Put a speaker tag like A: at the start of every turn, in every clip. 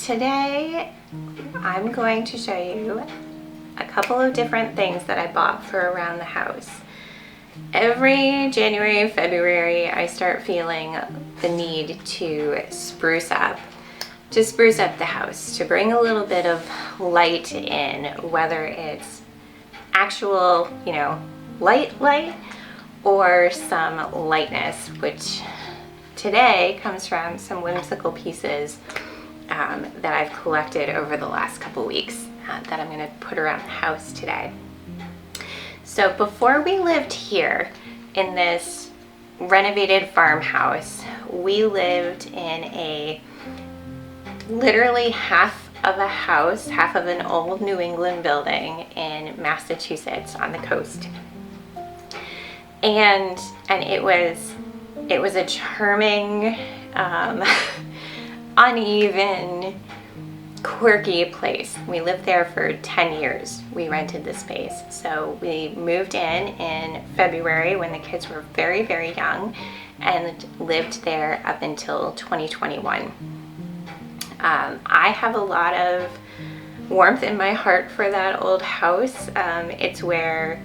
A: Today I'm going to show you a couple of different things that I bought for around the house. Every January and February I start feeling the need to spruce up the house, to bring a little bit of light in, whether it's actual, light or some lightness, which today comes from some whimsical pieces that I've collected over the last couple weeks that I'm going to put around the house today. So before we lived here in this renovated farmhouse, we lived in a literally half of a house, half of an old New England building in Massachusetts on the coast. And it was a charming, uneven, quirky place. We lived there for 10 years. We rented the space. So we moved in February when the kids were very, very young and lived there up until 2021. I have a lot of warmth in my heart for that old house. It's where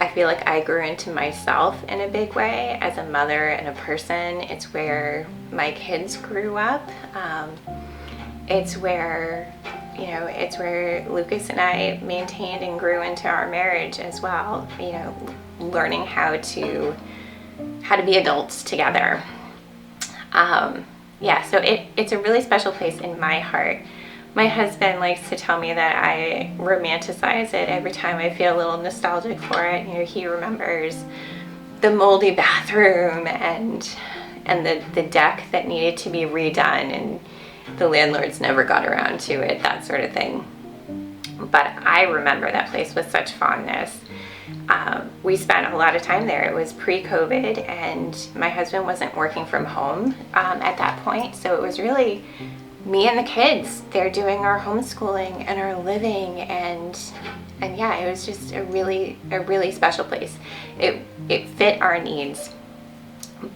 A: I feel like I grew into myself in a big way as a mother and a person. It's where my kids grew up. It's where Lucas and I maintained and grew into our marriage as well. Learning how to be adults together. So it's a really special place in my heart. My husband likes to tell me that I romanticize it every time I feel a little nostalgic for it. He remembers the moldy bathroom and the deck that needed to be redone, and the landlords never got around to it, that sort of thing. But I remember that place with such fondness. We spent a lot of time there. It was pre-COVID, and my husband wasn't working from home at that point, so it was really me and the kids. They're doing our homeschooling and our living, and yeah, it was just a really special place. It fit our needs.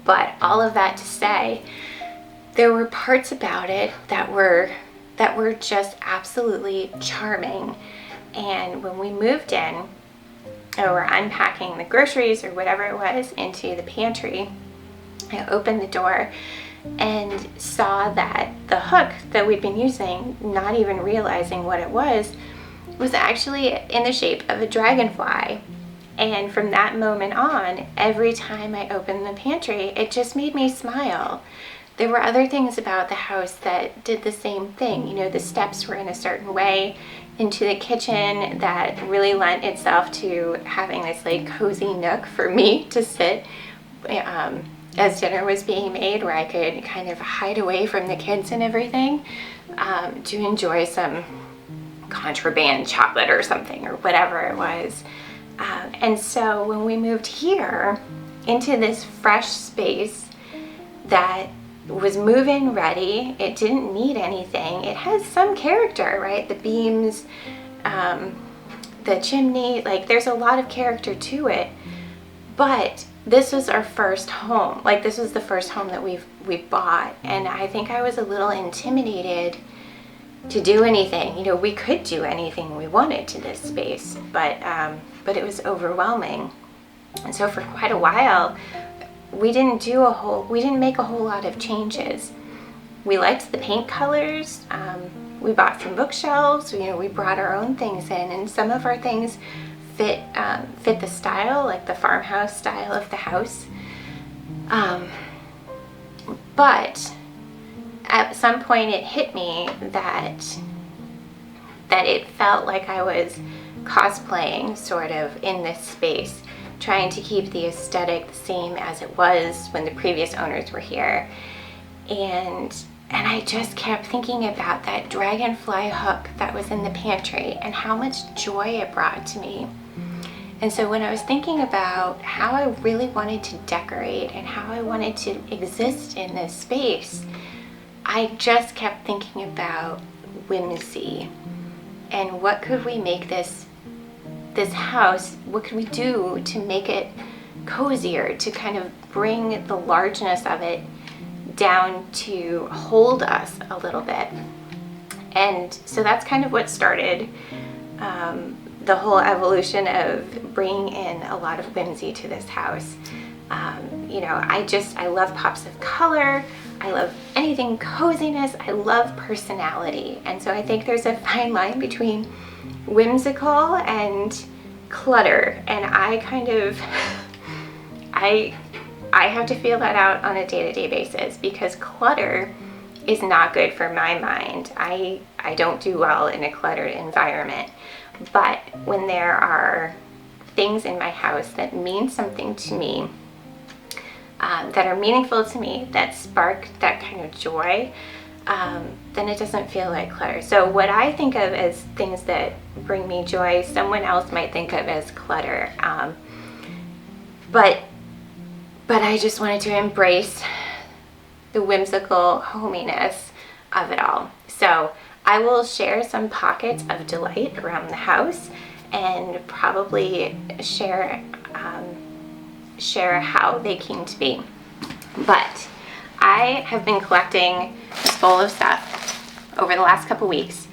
A: But all of that to say, there were parts about it that were just absolutely charming. And when we moved in, or were unpacking the groceries or whatever it was into the pantry, I opened the door and saw that the hook that we'd been using, not even realizing what it was actually in the shape of a dragonfly. And from that moment on, every time I opened the pantry, it just made me smile. There were other things about the house that did the same thing. The steps were in a certain way into the kitchen that really lent itself to having this cozy nook for me to sit as dinner was being made, where I could kind of hide away from the kids and everything to enjoy some contraband chocolate or something, or whatever it was. And so when we moved here into this fresh space that was move-in ready, it didn't need anything. It has some character, right? The beams, the chimney, there's a lot of character to it. But this was our first home. This was the first home that we bought, and I think I was a little intimidated to do anything. We could do anything we wanted to this space, but it was overwhelming. And so for quite a while, we didn't make a whole lot of changes. We liked the paint colors. We bought some bookshelves. We brought our own things in, and some of our things fit the style, like the farmhouse style of the house. But at some point it hit me that it felt like I was cosplaying sort of in this space, trying to keep the aesthetic the same as it was when the previous owners were here. And I just kept thinking about that dragonfly hook that was in the pantry and how much joy it brought to me. And so when I was thinking about how I really wanted to decorate and how I wanted to exist in this space, I just kept thinking about whimsy and what could we make this house, what could we do to make it cozier, to kind of bring the largeness of it down to hold us a little bit. And so that's kind of what started the whole evolution of bringing in a lot of whimsy to this house. You know, I love pops of color. I love anything coziness. I love personality. And so I think there's a fine line between whimsical and clutter. And I kind of, I have to feel that out on a day-to-day basis, because clutter is not good for my mind. I don't do well in a cluttered environment. But when there are things in my house that mean something to me, that are meaningful to me, that spark that kind of joy, then it doesn't feel like clutter. So what I think of as things that bring me joy, someone else might think of as clutter. But I just wanted to embrace the whimsical hominess of it all. So I will share some pockets of delight around the house, and probably share how they came to be. But I have been collecting this bowl of stuff over the last couple weeks,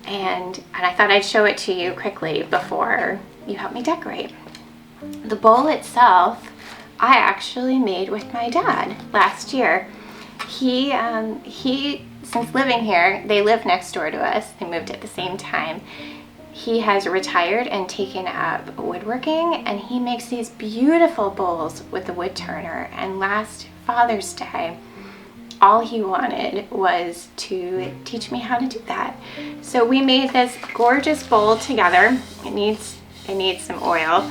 A: and I thought I'd show it to you quickly before you help me decorate. The bowl itself I actually made with my dad last year. He since living here, they live next door to us, they moved at the same time. He has retired and taken up woodworking, and he makes these beautiful bowls with the wood turner. And last Father's Day, all he wanted was to teach me how to do that. So we made this gorgeous bowl together. It needs some oil.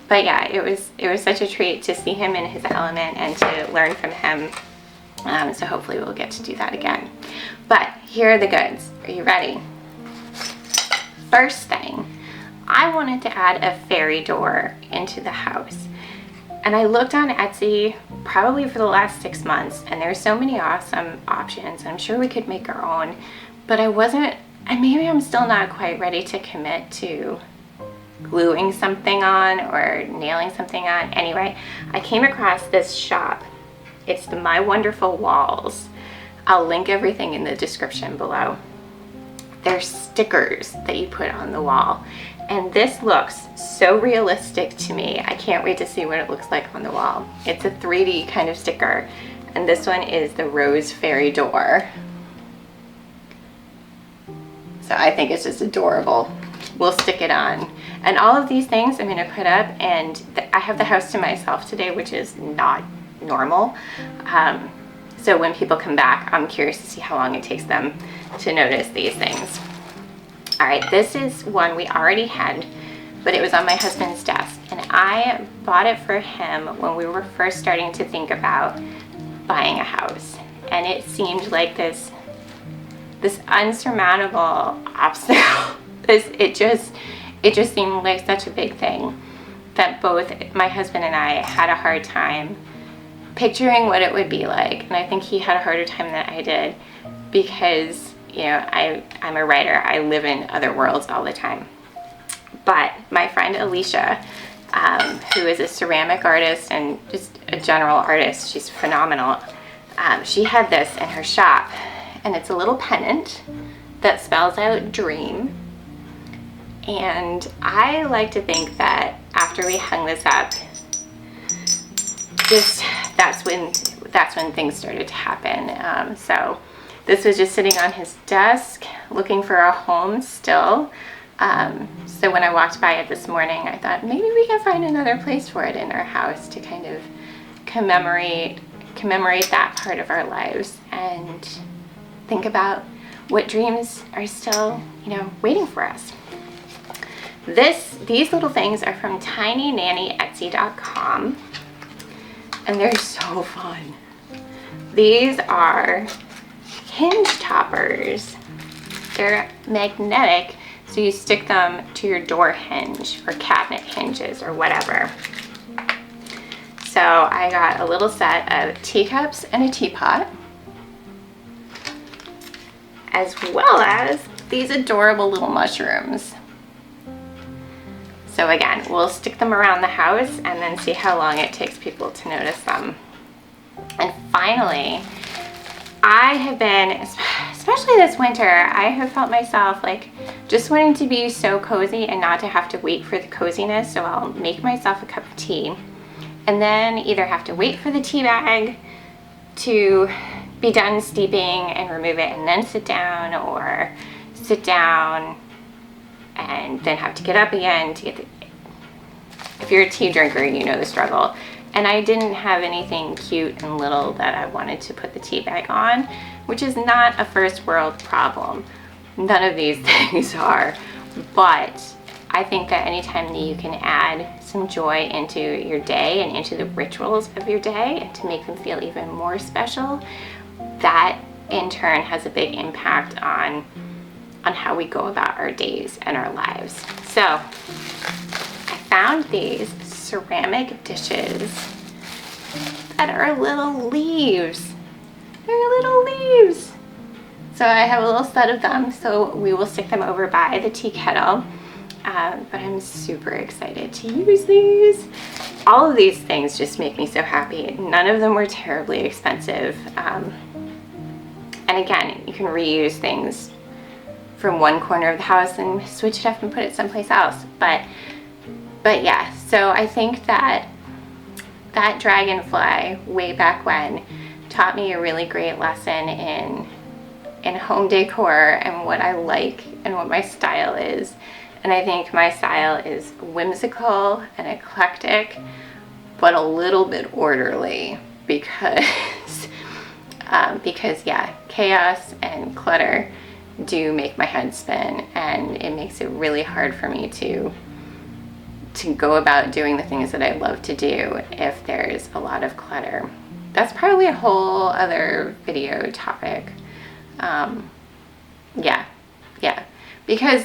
A: But yeah, it was such a treat to see him in his element and to learn from him. So hopefully we'll get to do that again. But here are the goods. Are you ready? First thing, I wanted to add a fairy door into the house. And I looked on Etsy probably for the last 6 months, and there's so many awesome options. I'm sure we could make our own, but I wasn't, and maybe I'm still not quite ready to commit to gluing something on or nailing something on. Anyway, I came across this shop. It's the My Wonderful Walls. I'll link everything in the description below. They're stickers that you put on the wall. And this looks so realistic to me. I can't wait to see what it looks like on the wall. It's a 3D kind of sticker. And this one is the Rose Fairy Door. So I think it's just adorable. We'll stick it on. And all of these things I'm gonna put up, and I have the house to myself today, which is not normal. So when people come back, I'm curious to see how long it takes them to notice these things. All right, this is one we already had, but it was on my husband's desk, and I bought it for him when we were first starting to think about buying a house. And it seemed like this unsurmountable obstacle. It just seemed like such a big thing that both my husband and I had a hard time picturing what it would be like. And I think he had a harder time than I did, because you know, I'm a writer. I live in other worlds all the time. But my friend Alicia, who is a ceramic artist and just a general artist, she's phenomenal. She had this in her shop, and it's a little pennant that spells out dream. And I like to think that after we hung this up, that's when things started to happen. So this was just sitting on his desk, looking for a home still. So when I walked by it this morning, I thought maybe we can find another place for it in our house to kind of commemorate that part of our lives and think about what dreams are still, you know, waiting for us. These little things are from tinynannyetsy.com, and they're so fun. These are hinge toppers. They're magnetic, so you stick them to your door hinge or cabinet hinges or whatever. So I got a little set of teacups and a teapot, as well as these adorable little mushrooms. So again, we'll stick them around the house and then see how long it takes people to notice them. And finally, I have been, especially this winter, I have felt myself like just wanting to be so cozy and not to have to wait for the coziness. So I'll make myself a cup of tea and then either have to wait for the tea bag to be done steeping and remove it and then sit down, or sit down and then have to get up again to get the, if you're a tea drinker, you know the struggle. And I didn't have anything cute and little that I wanted to put the tea bag on, which is not a first world problem. None of these things are, but I think that anytime that you can add some joy into your day and into the rituals of your day and to make them feel even more special, that in turn has a big impact on how we go about our days and our lives. So I found these ceramic dishes that are little leaves. They're little leaves. So I have a little set of them, so we will stick them over by the tea kettle. But I'm super excited to use these. All of these things just make me so happy. None of them were terribly expensive. And again, you can reuse things from one corner of the house and switch it up and put it someplace else. But yeah, so I think that that dragonfly way back when taught me a really great lesson in home decor and what I like and what my style is. And I think my style is whimsical and eclectic, but a little bit orderly because yeah, chaos and clutter do make my head spin, and it makes it really hard for me to go about doing the things that I love to do if there's a lot of clutter. That's probably a whole other video topic. Yeah, because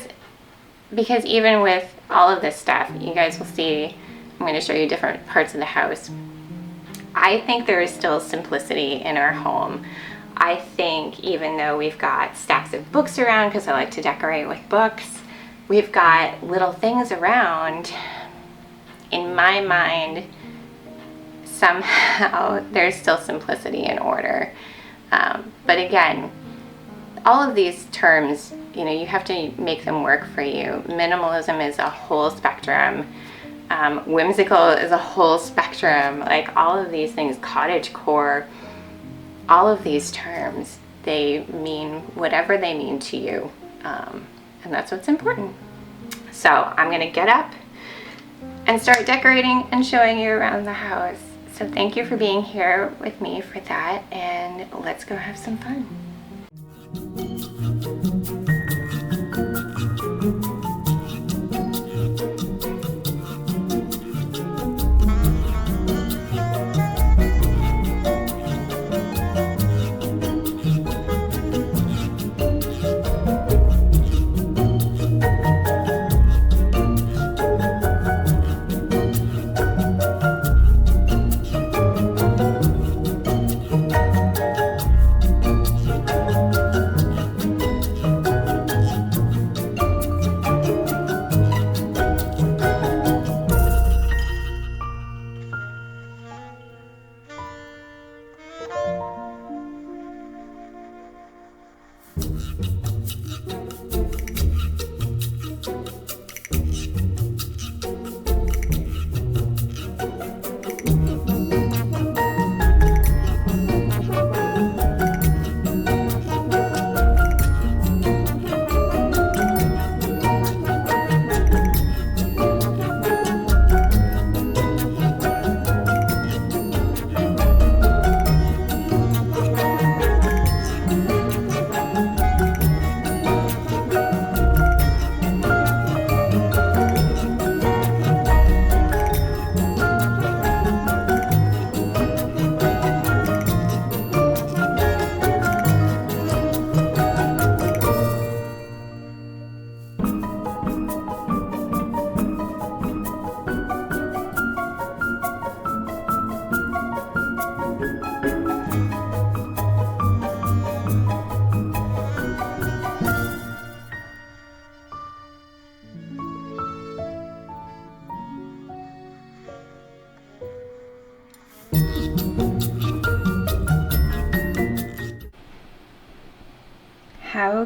A: even with all of this stuff, you guys will see, I'm going to show you different parts of the house. I think there is still simplicity in our home. I think even though we've got stacks of books around, because I like to decorate with books, we've got little things around. In my mind, somehow there's still simplicity and order. But again, all of these terms, you know, you have to make them work for you. Minimalism is a whole spectrum. Whimsical is a whole spectrum. Like all of these things, cottagecore, all of these terms, they mean whatever they mean to you. And that's what's important. So I'm going to get up and start decorating and showing you around the house. So thank you for being here with me for that, and let's go have some fun.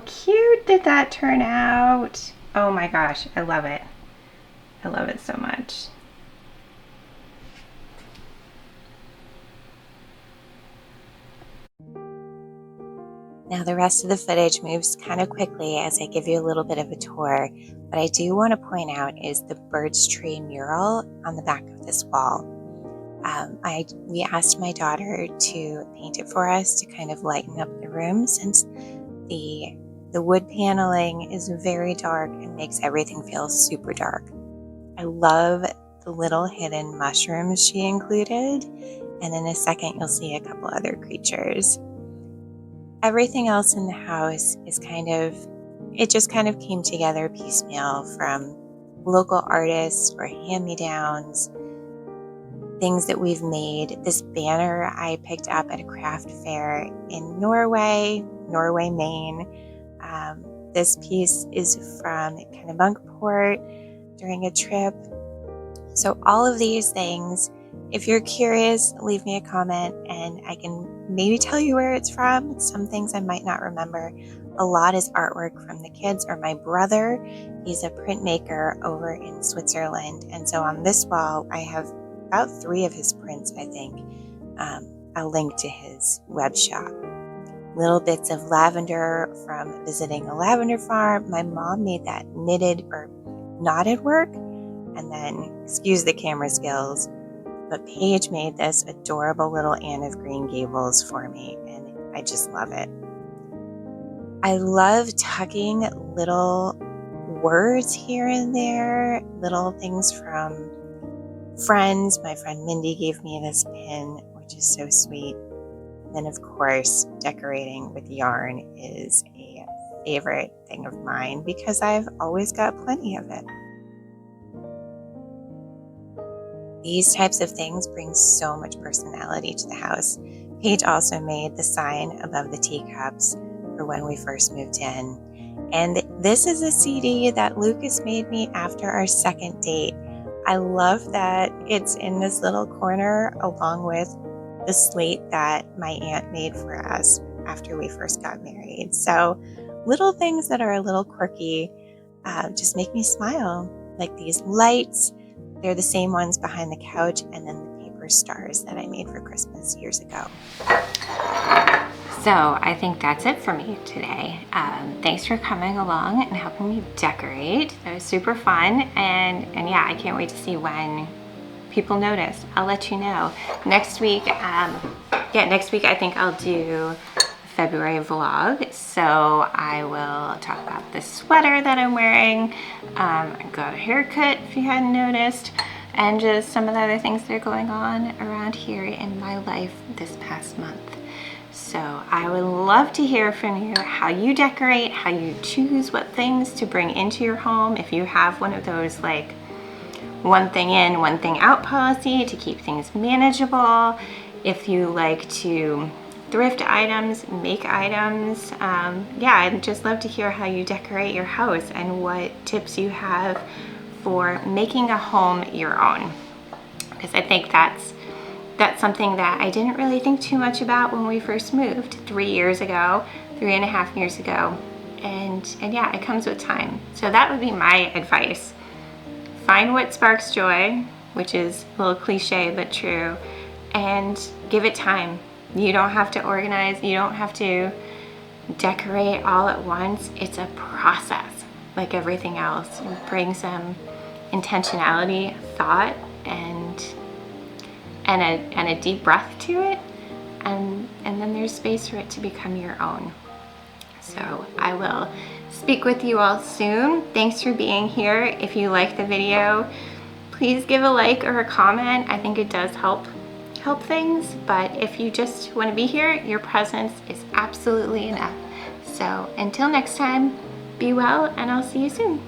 A: cute did that turn out? Oh my gosh, I love it. I love it so much. Now the rest of the footage moves kind of quickly as I give you a little bit of a tour. What I do want to point out is the birch tree mural on the back of this wall. We asked my daughter to paint it for us to kind of lighten up the room, since the wood paneling is very dark and makes everything feel super dark. I love the little hidden mushrooms she included, and in a second you'll see a couple other creatures. Everything else in the house is it just kind of came together piecemeal from local artists or hand-me-downs, things that we've made. This banner I picked up at a craft fair in Norway, Maine. This piece is from Kennebunkport during a trip. So all of these things, if you're curious, leave me a comment and I can maybe tell you where it's from. Some things I might not remember. A lot is artwork from the kids or my brother. He's a printmaker over in Switzerland. And so on this wall, I have about 3 of his prints, I think. I'll link to his web shop. Little bits of lavender from visiting a lavender farm. My mom made that knitted or knotted work. And then, excuse the camera skills, but Paige made this adorable little Anne of Green Gables for me, and I just love it. I love tucking little words here and there, little things from friends. My friend Mindy gave me this pin, which is so sweet. And then, of course, decorating with yarn is a favorite thing of mine because I've always got plenty of it. These types of things bring so much personality to the house. Paige also made the sign above the teacups for when we first moved in. And this is a CD that Lucas made me after our second date. I love that it's in this little corner along with the slate that my aunt made for us after we first got married. So little things that are a little quirky just make me smile. Like these lights. They're the same ones behind the couch, and then the paper stars that I made for Christmas years ago. So I think that's it for me today. Thanks for coming along and helping me decorate. That was super fun, and yeah, I can't wait to see when people notice. I'll let you know. Next week, next week I think I'll do February vlog, so I will talk about the sweater that I'm wearing. I got a haircut if you hadn't noticed, and just some of the other things that are going on around here in my life this past month. So I would love to hear from you how you decorate, how you choose what things to bring into your home, if you have one of those like one thing in, one thing out policy to keep things manageable, if you like to thrift items, make items. Yeah, I'd just love to hear how you decorate your house and what tips you have for making a home your own. Because I think that's something that I didn't really think too much about when we first moved 3 years ago, 3.5 years ago. And yeah, it comes with time. So that would be my advice. Find what sparks joy, which is a little cliche but true, and give it time. You don't have to organize, you don't have to decorate all at once. It's a process, like everything else. Bring some intentionality, thought, and a deep breath to it, and then there's space for it to become your own. So I will speak with you all soon. Thanks for being here. If you like the video, please give a like or a comment. I think it does help things, but if you just want to be here, your presence is absolutely enough. So until next time, be well, and I'll see you soon.